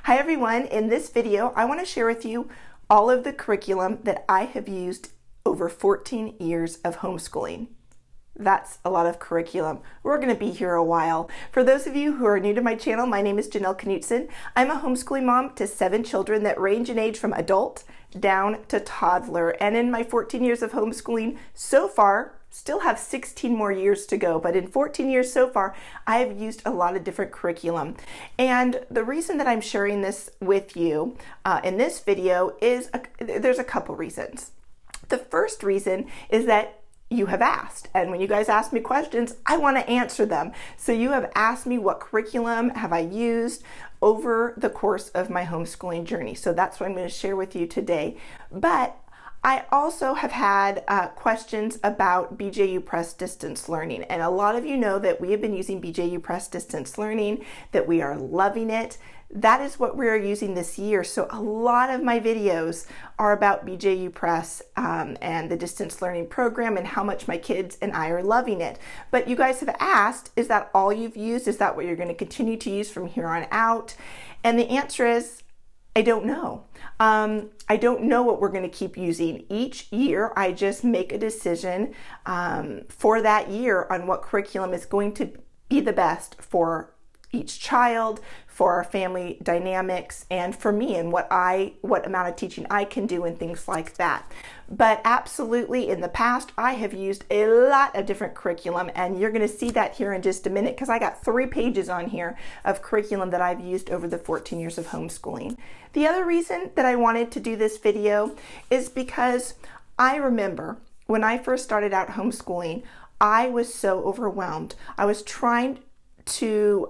Hi everyone, in this video I want to share with you all of the curriculum that I have used over 14 years of homeschooling. That's a lot of curriculum. We're going to be here a while. For those of you who are new to my channel, my name is Janelle Knutson. I'm a homeschooling mom to 7 children that range in age from adult down to toddler. And in my 14 years of homeschooling so far, still have 16 more years to go, but in 14 years so far, I have used a lot of different curriculum. And the reason that I'm sharing this with you in this video is there's a couple reasons. The first reason is that you have asked, and when you guys ask me questions, I want to answer them. So you have asked me what curriculum have I used over the course of my homeschooling journey. So that's what I'm going to share with you today. But I also have had questions about BJU Press distance learning, and a lot of you know that we have been using BJU Press distance learning, that we are loving it. That is what we're using this year. So a lot of my videos are about BJU Press and the distance learning program and how much my kids and I are loving it. But you guys have asked, is that all you've used? Is that what you're going to continue to use from here on out? And the answer is, I don't know. I don't know what we're going to keep using. Each year, I just make a decision for that year on what curriculum is going to be the best for each child, for our family dynamics, and for me and what amount of teaching I can do and things like that. But absolutely, in the past, I have used a lot of different curriculum, and you're going to see that here in just a minute because I got 3 pages on here of curriculum that I've used over the 14 years of homeschooling. The other reason that I wanted to do this video is because I remember when I first started out homeschooling, I was so overwhelmed. I was trying to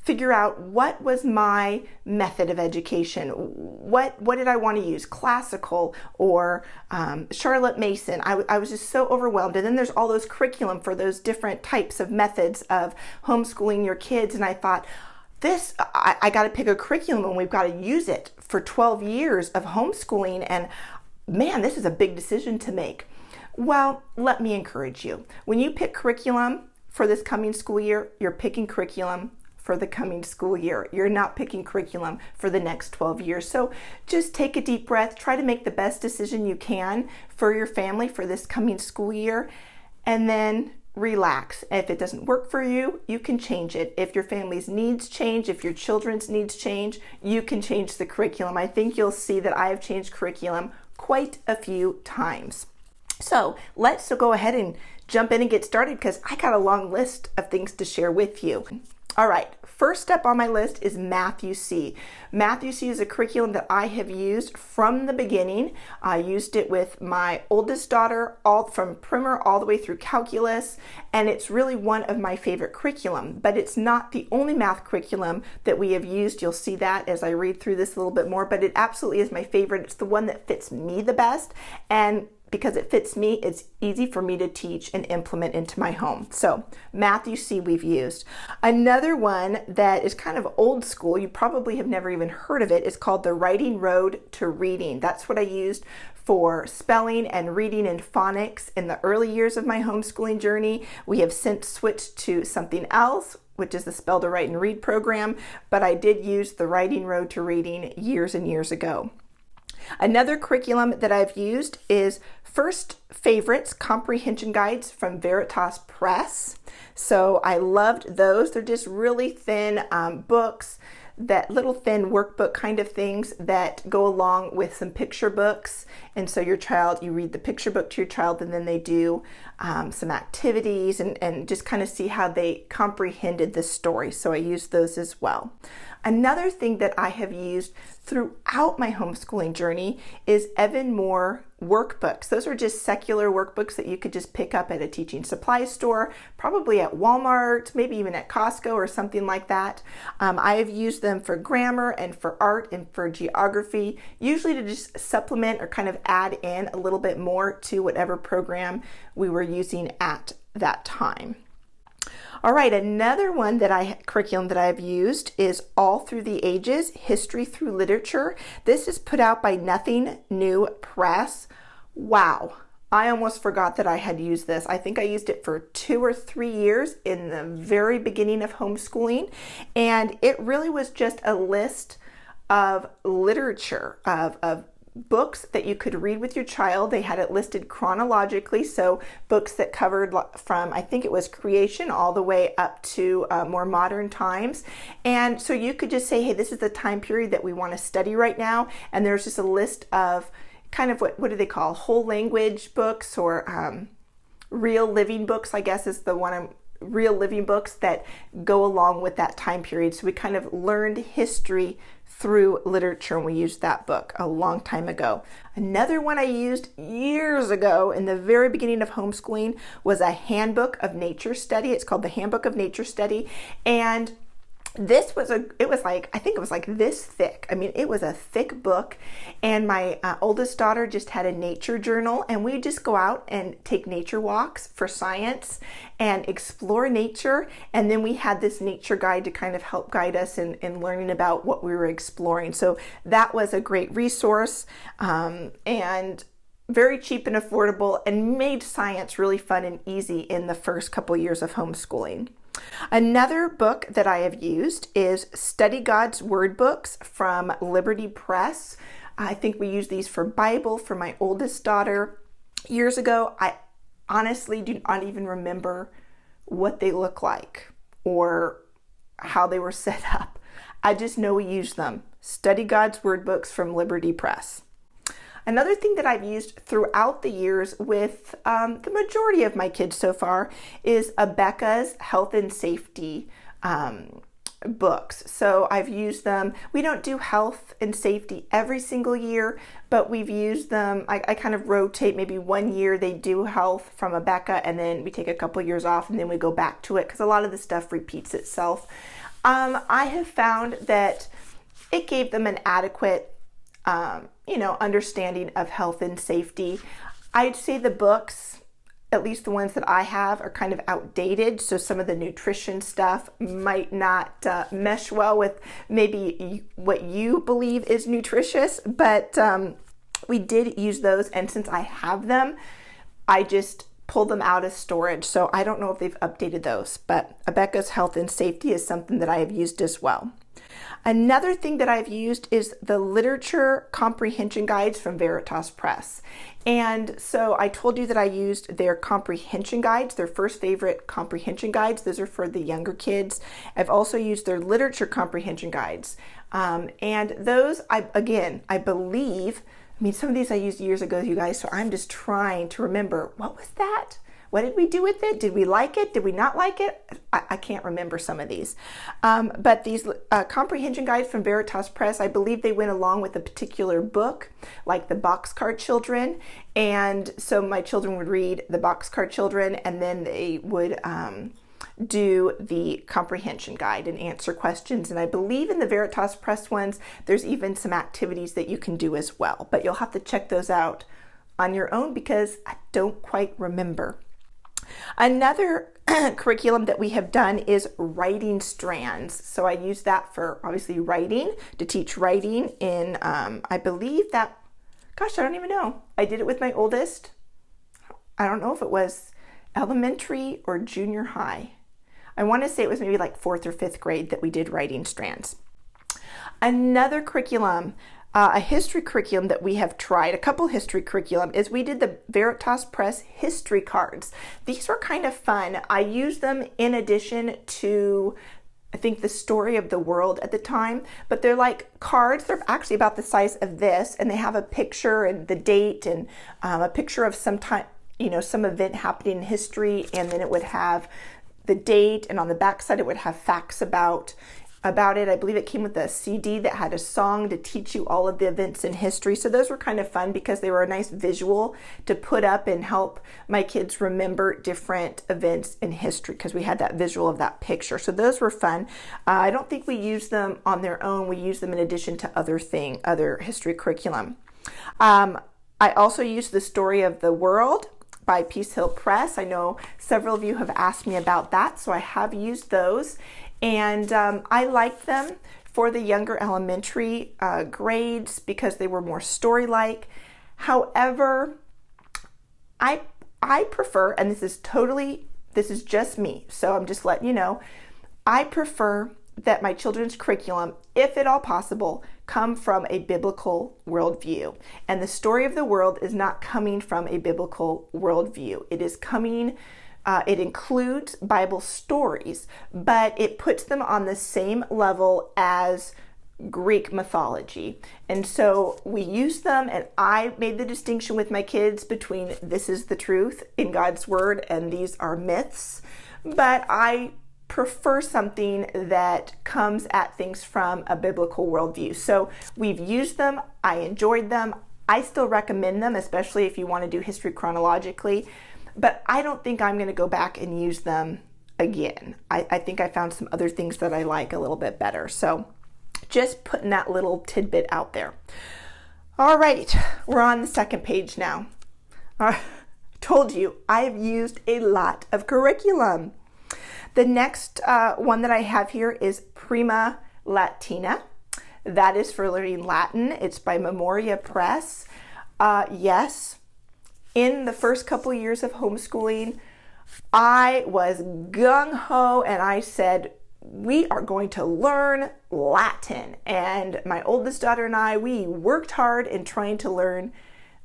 figure out what was my method of education. What did I want to use? Classical or Charlotte Mason? I was just so overwhelmed. And then there's all those curriculum for those different types of methods of homeschooling your kids. And I thought, I got to pick a curriculum and we've got to use it for 12 years of homeschooling. And man, this is a big decision to make. Well, let me encourage you. When you pick curriculum for this coming school year, you're picking curriculum for the coming school year. You're not picking curriculum for the next 12 years. So just take a deep breath, try to make the best decision you can for your family for this coming school year, and then relax. If it doesn't work for you, you can change it. If your family's needs change, if your children's needs change, you can change the curriculum. I think you'll see that I have changed curriculum quite a few times. So let's go ahead and jump in and get started because I got a long list of things to share with you. All right, first up on my list is Math UC. Math UC is a curriculum that I have used from the beginning. I used it with my oldest daughter, all from primer all the way through calculus, and it's really one of my favorite curriculum, but it's not the only math curriculum that we have used. You'll see that as I read through this a little bit more, but it absolutely is my favorite. It's the one that fits me the best, and because it fits me, it's easy for me to teach and implement into my home. So Math UC we've used. Another one that is kind of old school, you probably have never even heard of it, is called the Writing Road to Reading. That's what I used for spelling and reading and phonics in the early years of my homeschooling journey. We have since switched to something else, which is the Spell to Write and Read program, but I did use the Writing Road to Reading years and years ago. Another curriculum that I've used is First Favorites Comprehension Guides from Veritas Press. So I loved those. They're just really thin books, that little thin workbook kind of things that go along with some picture books. And so you read the picture book to your child, and then they do some activities and just kind of see how they comprehended the story. So I used those as well. Another thing that I have used throughout my homeschooling journey is Evan Moore workbooks. Those are just secular workbooks that you could just pick up at a teaching supply store, probably at Walmart, maybe even at Costco or something like that. I have used them for grammar and for art and for geography, usually to just supplement or kind of add in a little bit more to whatever program we were using at that time. All right, another curriculum that I've used is All Through the Ages, History Through Literature. This is put out by Nothing New Press. Wow, I almost forgot that I had used this. I think I used it for 2 or 3 years in the very beginning of homeschooling, and it really was just a list of literature, of books that you could read with your child. They had it listed chronologically, so books that covered from, I think it was creation all the way up to more modern times. And so you could just say, hey, this is the time period that we want to study right now. And there's just a list of kind of what do they call whole language books, or real living books, I guess is the one real living books that go along with that time period. So we kind of learned history through literature, and we used that book a long time ago. Another one I used years ago in the very beginning of homeschooling was a handbook of nature study. It's called the Handbook of Nature Study, and this was I think it was like this thick. I mean, it was a thick book, and my oldest daughter just had a nature journal, and we just go out and take nature walks for science and explore nature. And then we had this nature guide to kind of help guide us in learning about what we were exploring. So that was a great resource, and very cheap and affordable, and made science really fun and easy in the first couple years of homeschooling. Another book that I have used is Study God's Word books from Liberty Press. I think we used these for Bible for my oldest daughter years ago. I honestly do not even remember what they look like or how they were set up. I just know we used them. Study God's Word books from Liberty Press. Another thing that I've used throughout the years with the majority of my kids so far is Beka's health and safety books. So I've used them. We don't do health and safety every single year, but we've used them. I kind of rotate. Maybe one year they do health from Beka, and then we take a couple years off, and then we go back to it because a lot of the stuff repeats itself. I have found that it gave them an adequate understanding of health and safety. I'd say the books, at least the ones that I have, are kind of outdated. So some of the nutrition stuff might not mesh well with maybe what you believe is nutritious, but we did use those. And since I have them, I just pulled them out of storage. So I don't know if they've updated those, but Beka's health and safety is something that I have used as well. Another thing that I've used is the literature comprehension guides from Veritas Press. And so I told you that I used their comprehension guides, their first favorite comprehension guides. Those are for the younger kids. I've also used their literature comprehension guides. And those, I believe, some of these I used years ago, you guys, so I'm just trying to remember, what was that? What did we do with it? Did we like it? Did we not like it? I can't remember some of these. But these comprehension guides from Veritas Press, I believe they went along with a particular book, like the Boxcar Children. And so my children would read the Boxcar Children, and then they would do the comprehension guide and answer questions. And I believe in the Veritas Press ones, there's even some activities that you can do as well. But you'll have to check those out on your own because I don't quite remember. Another curriculum that we have done is writing strands. So I use that for obviously writing, to teach writing in, I believe that, gosh, I don't even know. I did it with my oldest. I don't know if it was elementary or junior high. I want to say it was maybe like 4th or 5th grade that we did writing strands. Another curriculum, a history curriculum that we have tried, a couple history curriculum, is we did the Veritas Press history cards. These were kind of fun. I used them in addition to, I think, the story of the world at the time, but they're like cards. They're actually about the size of this, and they have a picture and the date and a picture of some time, some event happening in history, and then it would have the date, and on the back side it would have facts about it. I believe it came with a CD that had a song to teach you all of the events in history. So those were kind of fun because they were a nice visual to put up and help my kids remember different events in history because we had that visual of that picture. So those were fun. I don't think we used them on their own. We used them in addition to other history curriculum. I also used the Story of the World by Peace Hill Press. I know several of you have asked me about that, so I have used those. And I liked them for the younger elementary grades because they were more story-like. However, I prefer, and this is just me, so I'm just letting you know, I prefer that my children's curriculum, if at all possible, come from a biblical worldview. And the story of the world is not coming from a biblical worldview. It is coming, it includes Bible stories, but it puts them on the same level as Greek mythology. And so we use them, and I made the distinction with my kids between this is the truth in God's word and these are myths. But I prefer something that comes at things from a biblical worldview. So we've used them. I enjoyed them. I still recommend them, especially if you want to do history chronologically. But I don't think I'm going to go back and use them again. I think I found some other things that I like a little bit better. So just putting that little tidbit out there. All right, we're on the second page now. I told you I've used a lot of curriculum. The next one that I have here is Prima Latina. That is for learning Latin. It's by Memoria Press. Yes, in the first couple years of homeschooling, I was gung-ho and I said, we are going to learn Latin. And my oldest daughter and I, we worked hard in trying to learn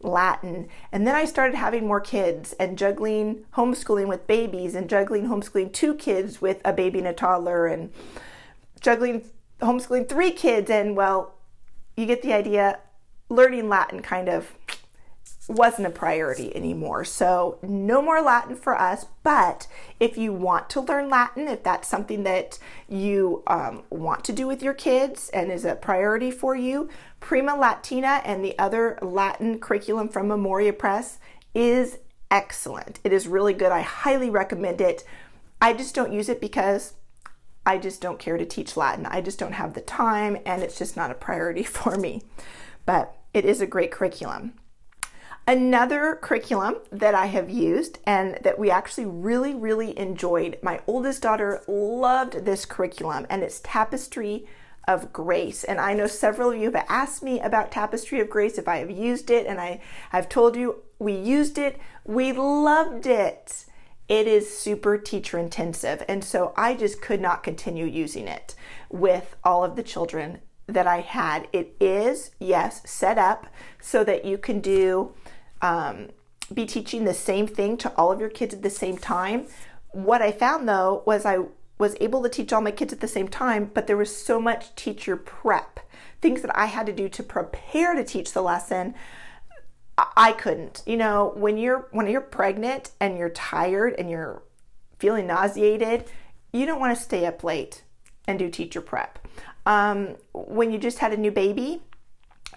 Latin. And then I started having more kids and juggling homeschooling with babies and juggling homeschooling 2 kids with a baby and a toddler and juggling homeschooling 3 kids. And well, you get the idea. Learning Latin kind of wasn't a priority anymore. So no more Latin for us. But if you want to learn Latin, if that's something that you want to do with your kids and is a priority for you, Prima Latina and the other Latin curriculum from Memoria Press is excellent. It is really good. I highly recommend it. I just don't use it because I just don't care to teach Latin. I just don't have the time and it's just not a priority for me. But it is a great curriculum. Another curriculum that I have used and that we actually really enjoyed, my oldest daughter loved this curriculum, and it's Tapestry of Grace. And I know several of you have asked me about Tapestry of Grace, if I have used it, and I've told you we used it, we loved it. It is super teacher intensive, and so I just could not continue using it with all of the children that I had. It is, yes, set up so that you can be teaching the same thing to all of your kids at the same time. What I found though was I was able to teach all my kids at the same time, but there was so much teacher prep, things that I had to do to prepare to teach the lesson. I couldn't. You know, when you're pregnant and you're tired and you're feeling nauseated, you don't want to stay up late and do teacher prep. When you just had a new baby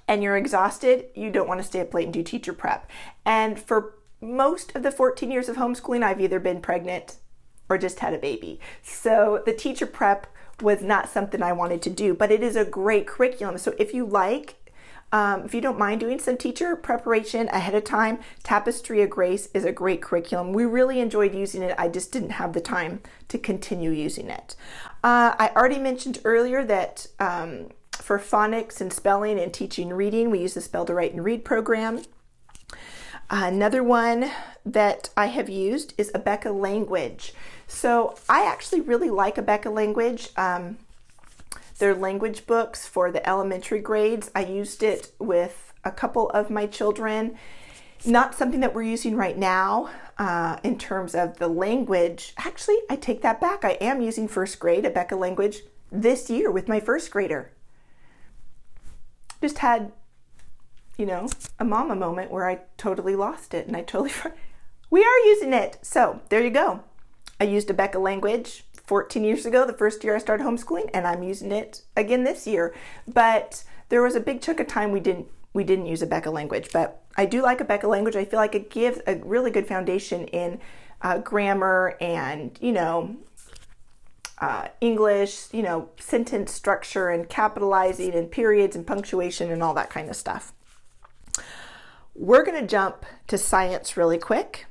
and you're exhausted, you don't want to stay up late and do teacher prep. And for most of the 14 years of homeschooling, I've either been pregnant or just had a baby. So the teacher prep was not something I wanted to do, but it is a great curriculum. So if you don't mind doing some teacher preparation ahead of time, Tapestry of Grace is a great curriculum. We really enjoyed using it. I just didn't have the time to continue using it. I already mentioned earlier that for phonics and spelling and teaching reading, we use the Spell to Write and Read program. Another one that I have used is a Beka Language. So I actually really like a Beka Language. Their language books for the elementary grades. I used it with a couple of my children. Not something that we're using right now in terms of the language. Actually, I take that back. I am using first grade, a Beka Language, this year with my first grader. Just had, a mama moment where I totally lost it and we are using it. So there you go. I used a Beka Language 14 years ago, the first year I started homeschooling, and I'm using it again this year. But there was a big chunk of time we didn't use a Beka Language, but I do like a Beka Language. I feel like it gives a really good foundation in grammar and, English, sentence structure and capitalizing and periods and punctuation and all that kind of stuff. We're going to jump to science really quick,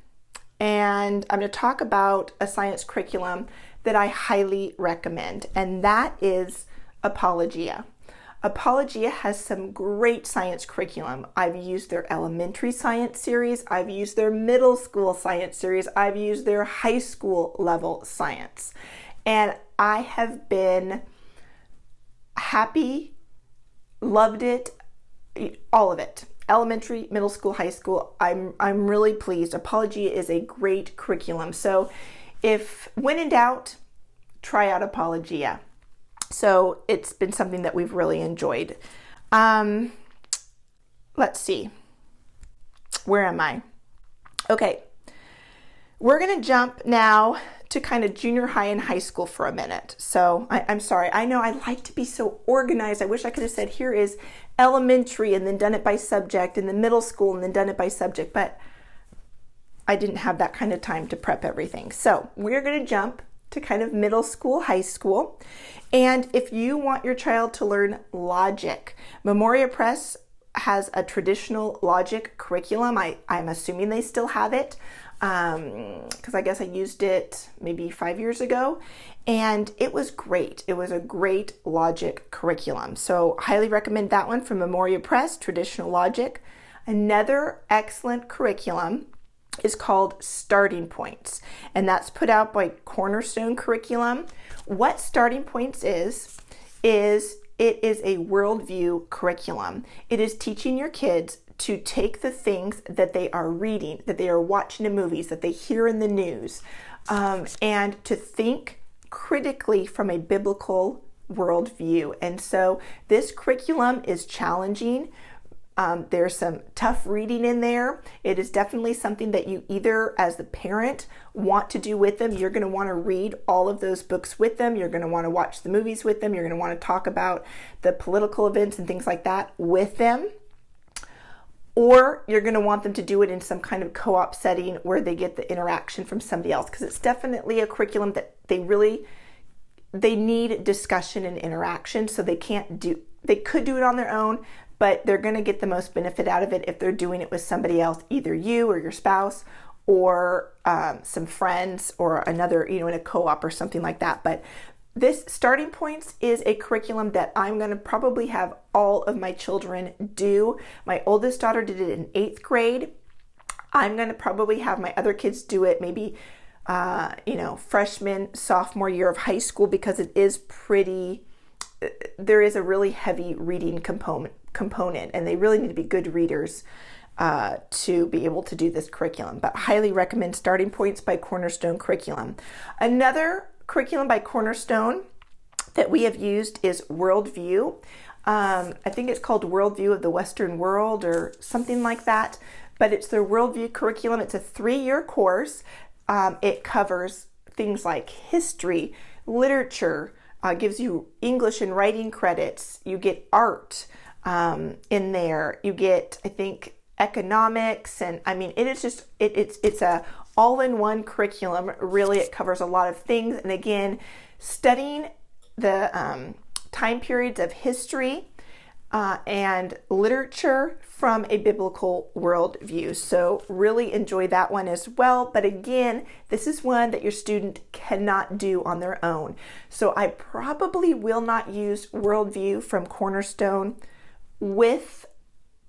and I'm going to talk about a science curriculum that I highly recommend, and that is Apologia. Apologia has some great science curriculum. I've used their elementary science series, I've used their middle school science series, I've used their high school level science, and I have been happy Loved it, all of it. Elementary, middle school, high school. I'm really pleased. Apologia is a great curriculum. So when in doubt, try out Apologia. So it's been something that we've really enjoyed. Let's see. Where am I? Okay. We're going to jump now to kind of junior high and high school for a minute. So I'm sorry. I know I like to be so organized. I wish I could have said here is elementary and then done it by subject, and then middle school and then done it by subject, but I didn't have that kind of time to prep everything. So we're going to jump to kind of middle school, high school. And if you want your child to learn logic, Memoria Press has a traditional logic curriculum. I'm assuming they still have it, because I guess I used it maybe 5 years ago, and it was great. It was a great logic curriculum. So highly recommend that one from Memoria Press, traditional logic. Another excellent curriculum is called Starting Points, and that's put out by Cornerstone Curriculum. What Starting Points is it is a worldview curriculum. It is teaching your kids to take the things that they are reading, that they are watching in movies, that they hear in the news, and to think critically from a biblical worldview. And so this curriculum is challenging. There's some tough reading in there. It is definitely something that you either, as the parent, want to do with them. You're going to want to read all of those books with them. You're going to want to watch the movies with them. You're going to want to talk about the political events and things like that with them. Or you're going to want them to do it in some kind of co-op setting where they get the interaction from somebody else, because it's definitely a curriculum that they need discussion and interaction. So they could do it on their own, but they're going to get the most benefit out of it if they're doing it with somebody else, either you or your spouse or some friends or another, in a co-op or something like that. But this Starting Points is a curriculum that I'm going to probably have all of my children do. My oldest daughter did it in 8th grade. I'm going to probably have my other kids do it maybe, freshman, sophomore year of high school, because it is there is a really heavy reading component, and they really need to be good readers to be able to do this curriculum. But highly recommend Starting Points by Cornerstone Curriculum. Another curriculum by Cornerstone that we have used is Worldview. I think it's called Worldview of the Western World or something like that, but it's their Worldview curriculum. It's a 3-year course. It covers things like history, literature, gives you English and writing credits. You get art in there. You get, I think, economics, and it's a all-in-one curriculum. Really, it covers a lot of things. And again, studying the time periods of history and literature from a biblical worldview. So really enjoy that one as well. But again, this is one that your student cannot do on their own. So I probably will not use Worldview from Cornerstone with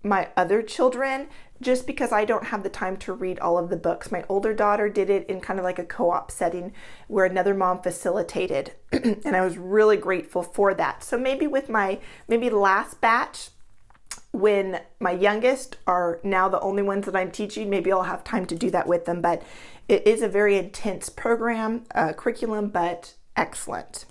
my other children, just because I don't have the time to read all of the books. My older daughter did it in kind of like a co-op setting where another mom facilitated, and I was really grateful for that. So maybe with my last batch, when my youngest are now the only ones that I'm teaching, maybe I'll have time to do that with them. But it is a very intense program, curriculum, but excellent.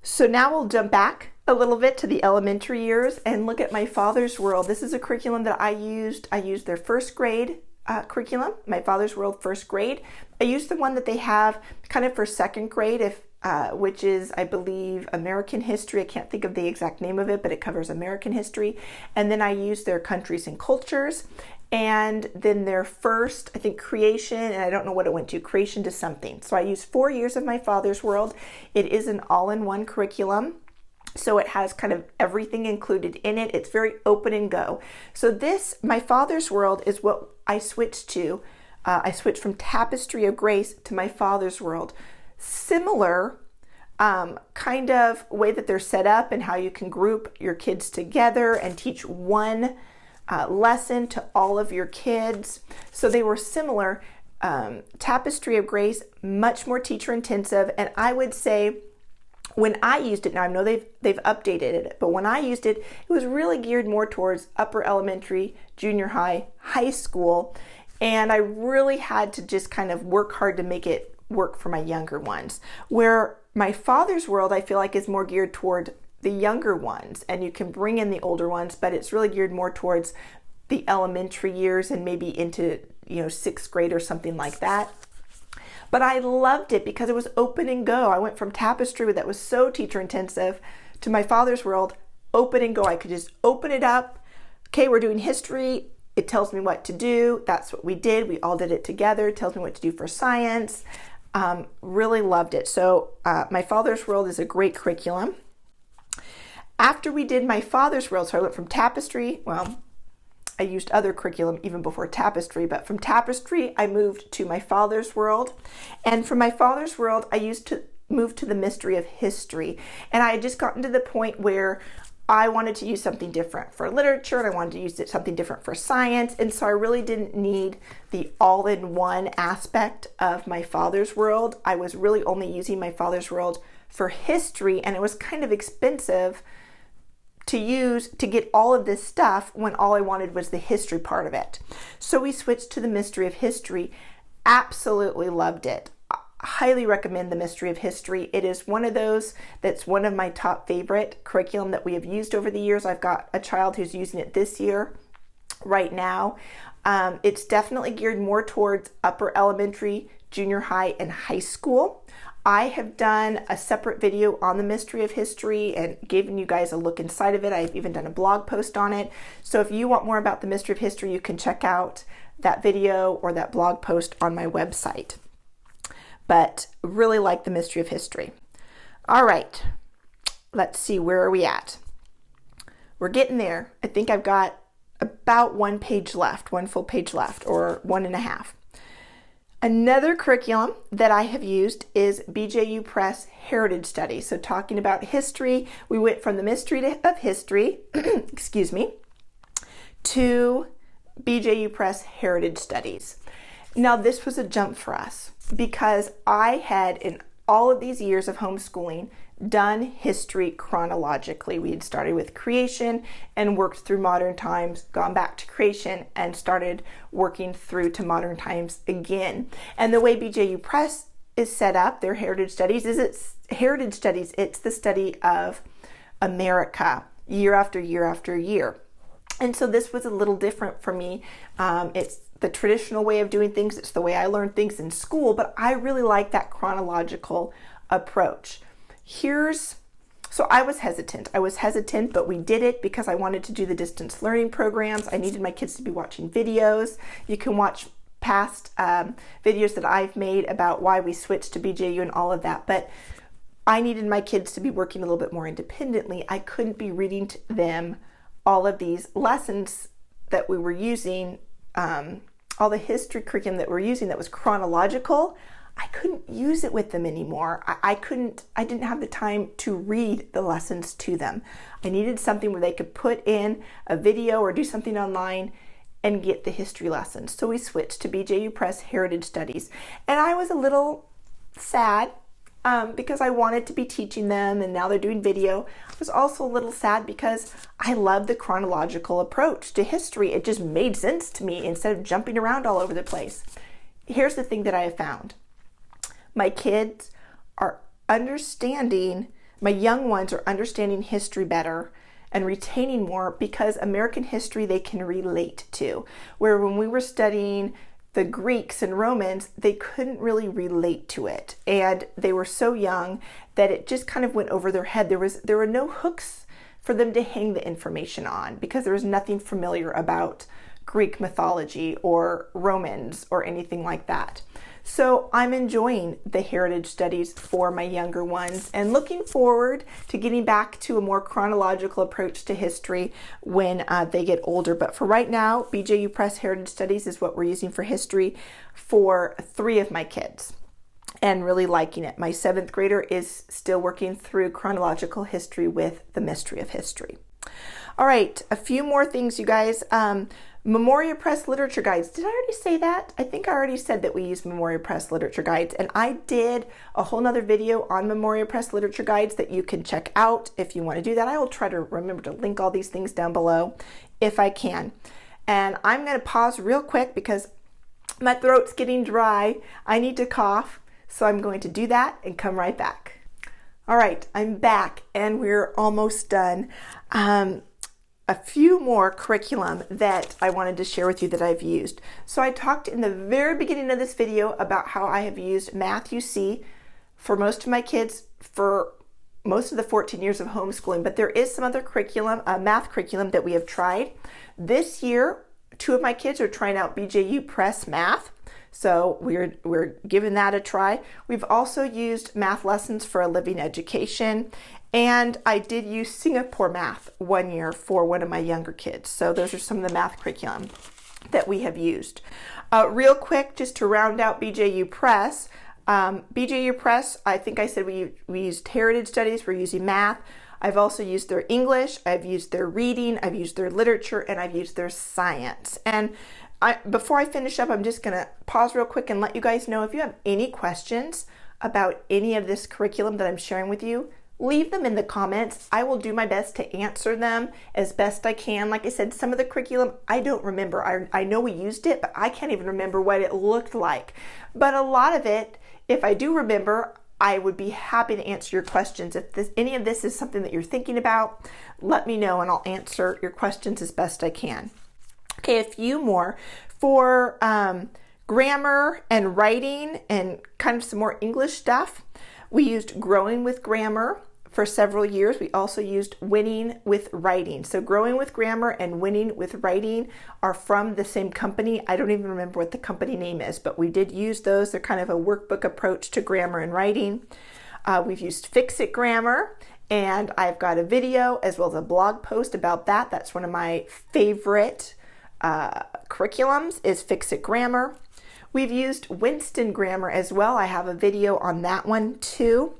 So now we'll jump back a little bit to the elementary years and look at My Father's World. This is a curriculum that I used. I used their 1st grade curriculum, My Father's World 1st grade. I used the one that they have kind of for 2nd grade, which is, I believe, American history. I can't think of the exact name of it, but it covers American history. And then I used their countries and cultures. And then their first, I think, creation, and I don't know what it went to, creation to something. So I used 4 years of My Father's World. It is an all-in-one curriculum. So it has kind of everything included in it. It's very open and go. So this, My Father's World, is what I switched to. I switched from Tapestry of Grace to My Father's World. Similar kind of way that they're set up and how you can group your kids together and teach one lesson to all of your kids. So they were similar. Tapestry of Grace, much more teacher intensive, and I would say when I used it, now I know they've updated it, but when I used it, it was really geared more towards upper elementary, junior high, high school, and I really had to just kind of work hard to make it work for my younger ones. Where my father's world, I feel like, is more geared toward the younger ones, and you can bring in the older ones, but it's really geared more towards the elementary years and maybe into, sixth grade or something like that. But I loved it because it was open and go. I went from Tapestry, that was so teacher intensive, to my father's world, open and go. I could just open it up. Okay, we're doing history. It tells me what to do. That's what we did. We all did it together. It tells me what to do for science. Really loved it. So my father's world is a great curriculum. After we did my father's world, so I went from Tapestry, I used other curriculum even before Tapestry, but from Tapestry, I moved to my father's world. And from my father's world, I used to move to the mystery of history. And I had just gotten to the point where I wanted to use something different for literature, and I wanted to use something different for science. And so I really didn't need the all-in-one aspect of my father's world. I was really only using my father's world for history, and it was kind of expensive to use to get all of this stuff when all I wanted was the history part of it. So we switched to the mystery of history. Absolutely loved it. Highly recommend the mystery of history. It is one of those that's one of my top favorite curriculum that we have used over the years. I've got a child who's using it this year right now. It's definitely geared more towards upper elementary, junior high, and high school. I have done a separate video on the mystery of history and given you guys a look inside of it. I've even done a blog post on it. So if you want more about the mystery of history, you can check out that video or that blog post on my website. But really like the mystery of history. All right, let's see, where are we at? We're getting there. I think I've got about one full page left, or 1.5. Another curriculum that I have used is BJU Press Heritage Studies. So talking about history, we went from the mystery of history, excuse me, to BJU Press Heritage Studies. Now this was a jump for us because I had, in all of these years of homeschooling, done history chronologically. We had started with creation and worked through modern times, gone back to creation and started working through to modern times again. And the way BJU Press is set up, their heritage studies, it's the study of America year after year after year. And so this was a little different for me. It's the traditional way of doing things. It's the way I learned things in school, but I really like that chronological approach. So I was hesitant, but we did it because I wanted to do the distance learning programs. I needed my kids to be watching videos. You can watch past videos that I've made about why we switched to BJU and all of that, but I needed my kids to be working a little bit more independently. I couldn't be reading to them all of these lessons that we were using, all the history curriculum that we're using that was chronological. I couldn't use it with them anymore. I didn't have the time to read the lessons to them. I needed something where they could put in a video or do something online and get the history lessons. So we switched to BJU Press Heritage Studies. And I was a little sad because I wanted to be teaching them, and now they're doing video. I was also a little sad because I love the chronological approach to history. It just made sense to me instead of jumping around all over the place. Here's the thing that I have found. My kids are understanding, my young ones are understanding history better and retaining more because American history they can relate to. Where when we were studying the Greeks and Romans, they couldn't really relate to it. And they were so young that it just kind of went over their head. There were no hooks for them to hang the information on because there was nothing familiar about Greek mythology or Romans or anything like that. So I'm enjoying the heritage studies for my younger ones and looking forward to getting back to a more chronological approach to history when they get older. But for right now, BJU Press Heritage Studies is what we're using for history for 3 of my kids and really liking it. My 7th grader is still working through chronological history with the mystery of history. All right, a few more things, you guys. Memoria Press literature guides. Did I already say that? I think I already said that we use Memoria Press literature guides, and I did a whole nother video on Memoria Press literature guides that you can check out if you want to do that. I will try to remember to link all these things down below if I can. And I'm going to pause real quick because my throat's getting dry. I need to cough, so I'm going to do that and come right back. All right, I'm back and we're almost done. A few more curriculum that I wanted to share with you that I've used. So I talked in the very beginning of this video about how I have used Math UC for most of my kids for most of the 14 years of homeschooling, but there is some other curriculum, math curriculum that we have tried. This year, 2 of my kids are trying out BJU Press Math, so we're giving that a try. We've also used Math Lessons for a Living Education, and I did use Singapore Math one year for one of my younger kids. So those are some of the math curriculum that we have used. Real quick, just to round out BJU Press. BJU Press, I think I said we used Heritage Studies, we're using math. I've also used their English, I've used their reading, I've used their literature, and I've used their science. And before I finish up, I'm just gonna pause real quick and let you guys know if you have any questions about any of this curriculum that I'm sharing with you, leave them in the comments. I will do my best to answer them as best I can. Like I said, some of the curriculum I don't remember. I know we used it, but I can't even remember what it looked like. But a lot of it, if I do remember, I would be happy to answer your questions. If any of this is something that you're thinking about, let me know and I'll answer your questions as best I can. Okay, a few more. For grammar and writing and kind of some more English stuff, we used Growing with Grammar for several years. We also used Winning with Writing. So Growing with Grammar and Winning with Writing are from the same company. I don't even remember what the company name is, but we did use those. They're kind of a workbook approach to grammar and writing. We've used Fix It Grammar, and I've got a video as well as a blog post about that. That's one of my favorite curriculums is Fix It Grammar. We've used Winston Grammar as well. I have a video on that one too.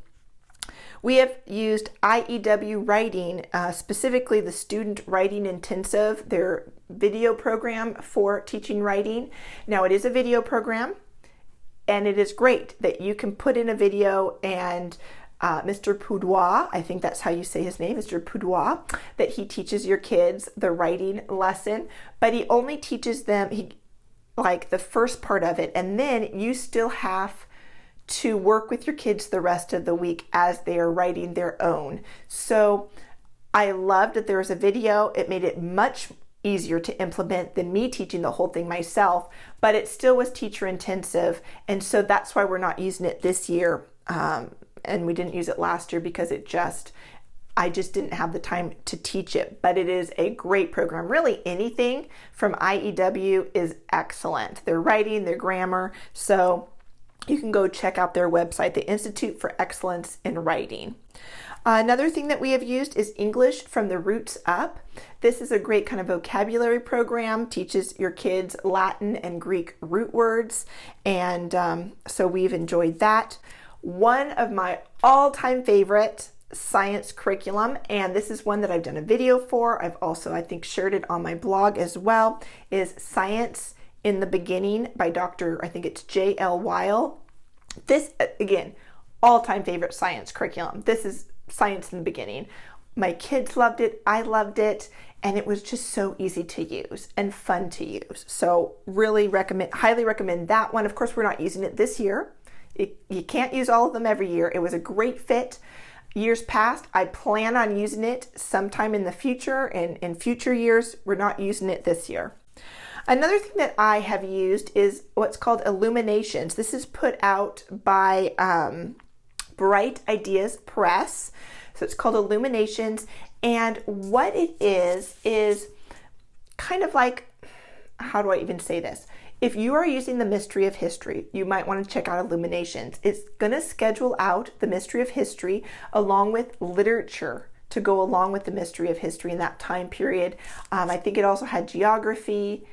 We have used IEW Writing, specifically the Student Writing Intensive, their video program for teaching writing. Now it is a video program, and it is great that you can put in a video and Mr. Poudois, I think that's how you say his name, Mr. Poudois, that he teaches your kids the writing lesson, but he only teaches them like the first part of it, and then you still have to work with your kids the rest of the week as they are writing their own. So I loved that there was a video. It made it much easier to implement than me teaching the whole thing myself, but it still was teacher intensive, and so that's why we're not using it this year, and we didn't use it last year because I just didn't have the time to teach it. But it is a great program. Really anything from IEW is excellent. Their writing, their grammar, so you can go check out their website, the Institute for Excellence in Writing. Another thing that we have used is English from the Roots Up. This is a great kind of vocabulary program, teaches your kids Latin and Greek root words, and so we've enjoyed that. One of my all-time favorite science curriculum, and this is one that I've done a video for, I've also, I think, shared it on my blog as well, is Science in the Beginning by Dr. I think it's J.L. Weil. This, again, all-time favorite science curriculum. This is Science in the Beginning. My kids loved it, I loved it, and it was just so easy to use and fun to use. So really highly recommend that one. Of course, we're not using it this year. You can't use all of them every year. It was a great fit. Years past, I plan on using it sometime in the future, and in future years, we're not using it this year. Another thing that I have used is what's called Illuminations. This is put out by Bright Ideas Press. So it's called Illuminations, and what it is kind of like, how do I even say this? If you are using the Mystery of History, you might want to check out Illuminations. It's going to schedule out the Mystery of History along with literature to go along with the Mystery of History in that time period. I think it also had geography.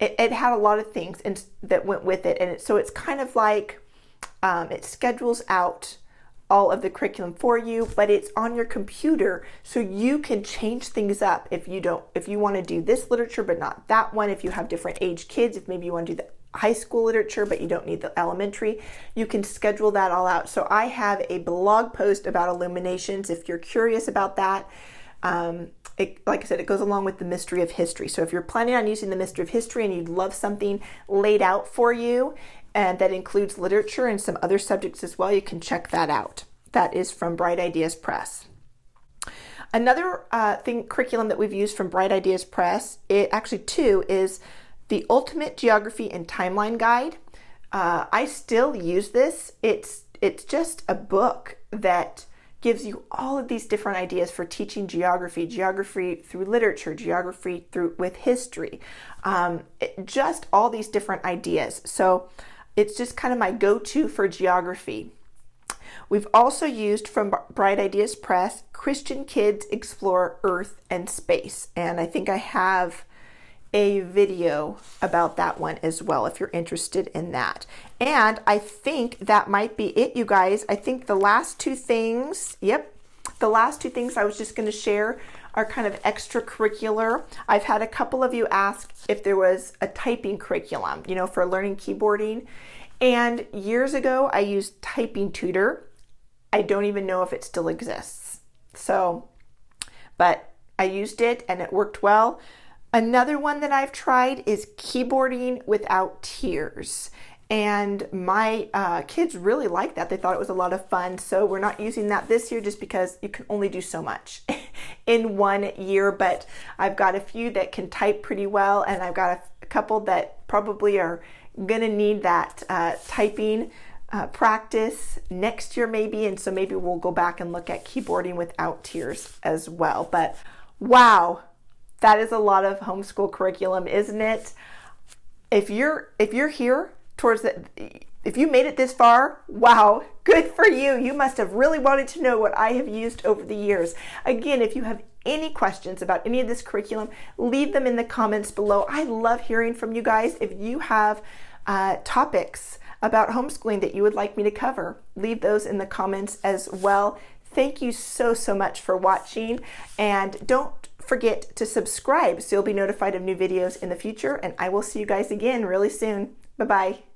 It had a lot of things that went with it. And so it's kind of like it schedules out all of the curriculum for you, but it's on your computer, so you can change things up if you want to do this literature but not that one. If you have different age kids, if maybe you want to do the high school literature but you don't need the elementary, you can schedule that all out. So I have a blog post about Illuminations if you're curious about that. Like I said, it goes along with the Mystery of History. So if you're planning on using the Mystery of History and you'd love something laid out for you, and that includes literature and some other subjects as well, you can check that out. That is from Bright Ideas Press. Another curriculum that we've used from Bright Ideas Press, two, is the Ultimate Geography and Timeline Guide. I still use this. It's just a book that gives you all of these different ideas for teaching geography through literature, geography with history, just all these different ideas. So it's just kind of my go-to for geography. We've also used from Bright Ideas Press, Christian Kids Explore Earth and Space. And I think I have a video about that one as well if you're interested in that. And I think that might be it, you guys. I think the last two things I was just going to share are kind of extracurricular. I've had a couple of you ask if there was a typing curriculum, for learning keyboarding. And years ago, I used Typing Tutor. I don't even know if it still exists. But I used it and it worked well. Another one that I've tried is Keyboarding Without Tears. And my kids really liked that. They thought it was a lot of fun. So we're not using that this year just because you can only do so much in 1 year. But I've got a few that can type pretty well, and I've got a couple that probably are going to need that typing practice next year maybe. And so maybe we'll go back and look at Keyboarding Without Tears as well. But wow, that is a lot of homeschool curriculum, isn't it? If you're here if you made it this far, wow, good for you. You must have really wanted to know what I have used over the years. Again, if you have any questions about any of this curriculum, leave them in the comments below. I love hearing from you guys. If you have topics about homeschooling that you would like me to cover, leave those in the comments as well. Thank you so much for watching, and don't forget to subscribe so you'll be notified of new videos in the future, and I will see you guys again really soon. Bye-bye.